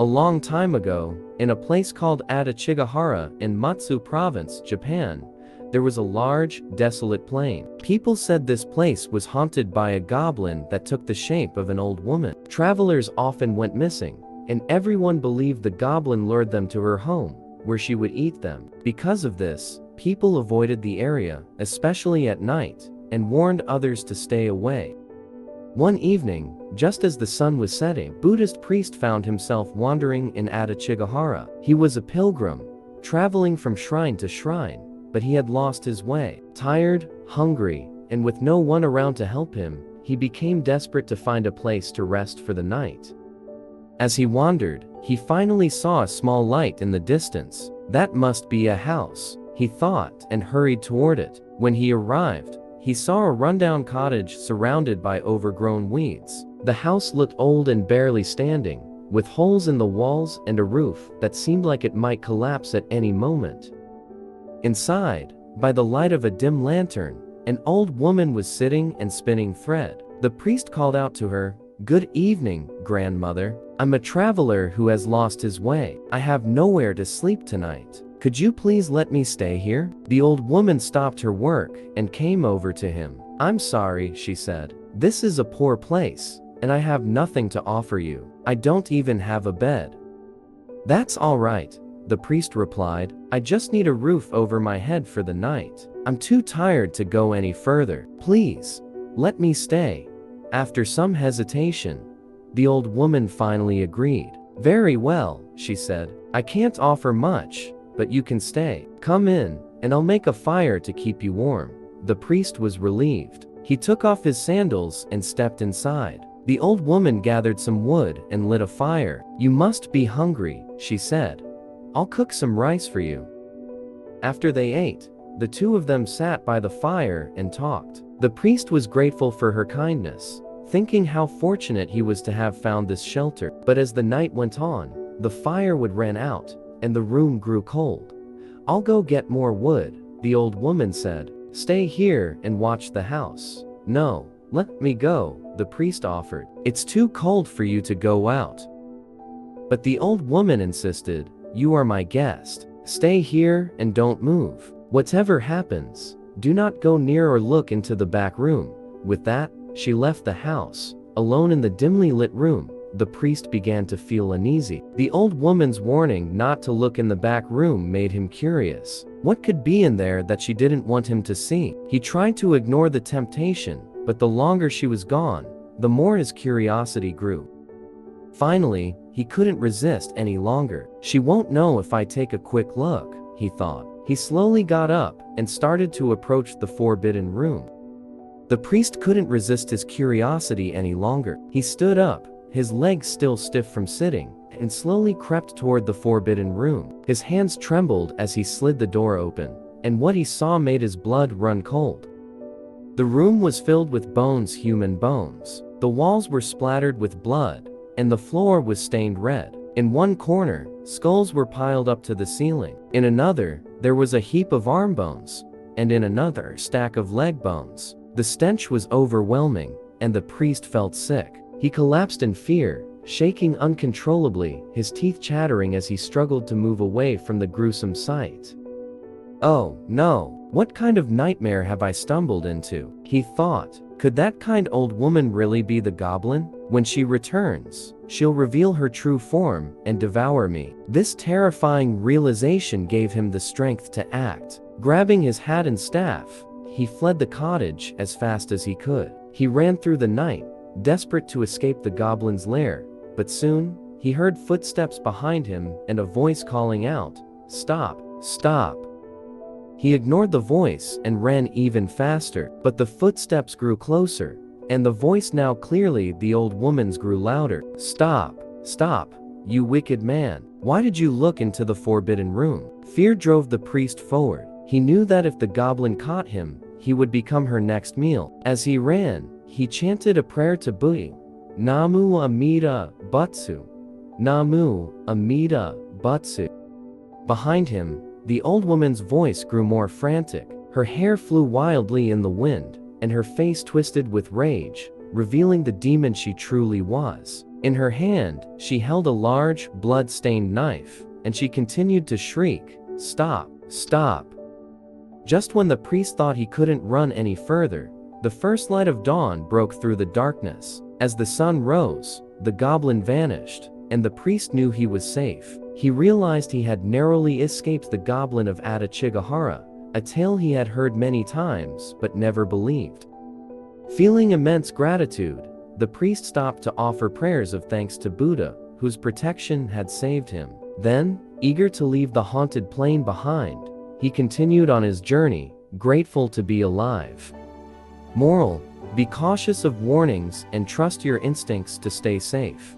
A long time ago, in a place called Adachigahara in Matsu Province, Japan, there was a large, desolate plain. People said this place was haunted by a goblin that took the shape of an old woman. Travelers often went missing, and everyone believed the goblin lured them to her home, where she would eat them. Because of this, people avoided the area, especially at night, and warned others to stay away. One evening, just as the sun was setting, a Buddhist priest found himself wandering in Adachigahara. He was a pilgrim, traveling from shrine to shrine, but he had lost his way. Tired, hungry, and with no one around to help him, he became desperate to find a place to rest for the night. As he wandered, he finally saw a small light in the distance. That must be a house, he thought, and hurried toward it. When he arrived, he saw a rundown cottage surrounded by overgrown weeds. The house looked old and barely standing, with holes in the walls and a roof that seemed like it might collapse at any moment. Inside, by the light of a dim lantern, an old woman was sitting and spinning thread. The priest called out to her, "Good evening, grandmother. I'm a traveler who has lost his way. I have nowhere to sleep tonight. Could you please let me stay here?" The old woman stopped her work and came over to him. "I'm sorry," she said. "This is a poor place, and I have nothing to offer you. I don't even have a bed." "That's all right," the priest replied. "I just need a roof over my head for the night. I'm too tired to go any further. Please, let me stay." After some hesitation, the old woman finally agreed. "Very well," she said. "I can't offer much, but you can stay. Come in, and I'll make a fire to keep you warm." The priest was relieved. He took off his sandals and stepped inside. The old woman gathered some wood and lit a fire. "You must be hungry," she said. "I'll cook some rice for you." After they ate, the two of them sat by the fire and talked. The priest was grateful for her kindness, thinking how fortunate he was to have found this shelter. But as the night went on, the fire would run out, and the room grew cold. "I'll go get more wood," the old woman said. "Stay here and watch the house." "No, let me go," the priest offered. "It's too cold for you to go out." But the old woman insisted, "You are my guest. Stay here and don't move. Whatever happens, do not go near or look into the back room." With that, she left the house. Alone in the dimly lit room, the priest began to feel uneasy. The old woman's warning not to look in the back room made him curious. What could be in there that she didn't want him to see? He tried to ignore the temptation, but the longer she was gone, the more his curiosity grew. Finally, he couldn't resist any longer. "She won't know if I take a quick look," he thought. He slowly got up and started to approach the forbidden room. The priest couldn't resist his curiosity any longer. He stood up, his legs still stiff from sitting, and slowly crept toward the forbidden room. His hands trembled as he slid the door open, and what he saw made his blood run cold. The room was filled with bones, human bones. The walls were splattered with blood, and the floor was stained red. In one corner, skulls were piled up to the ceiling. In another, there was a heap of arm bones, and in another, a stack of leg bones. The stench was overwhelming, and the priest felt sick. He collapsed in fear, shaking uncontrollably, his teeth chattering as he struggled to move away from the gruesome sight. "Oh, no, what kind of nightmare have I stumbled into?" he thought. "Could that kind old woman really be the goblin? When she returns, she'll reveal her true form and devour me." This terrifying realization gave him the strength to act. Grabbing his hat and staff, he fled the cottage as fast as he could. He ran through the night, desperate to escape the goblin's lair, but soon, he heard footsteps behind him and a voice calling out, "Stop, stop." He ignored the voice and ran even faster, but the footsteps grew closer, and the voice, now clearly the old woman's, grew louder. "Stop, stop, you wicked man. Why did you look into the forbidden room?" Fear drove the priest forward. He knew that if the goblin caught him, he would become her next meal. As he ran, he chanted a prayer to Buddha. "Namu Amida Butsu. Namu Amida Butsu." Behind him, the old woman's voice grew more frantic. Her hair flew wildly in the wind, and her face twisted with rage, revealing the demon she truly was. In her hand, she held a large, blood-stained knife, and she continued to shriek, "Stop! Stop!" Just when the priest thought he couldn't run any further, the first light of dawn broke through the darkness. As the sun rose, the goblin vanished, and the priest knew he was safe. He realized he had narrowly escaped the Goblin of Adachigahara, a tale he had heard many times but never believed. Feeling immense gratitude, the priest stopped to offer prayers of thanks to Buddha, whose protection had saved him. Then, eager to leave the haunted plain behind, he continued on his journey, grateful to be alive. Moral: be cautious of warnings and trust your instincts to stay safe.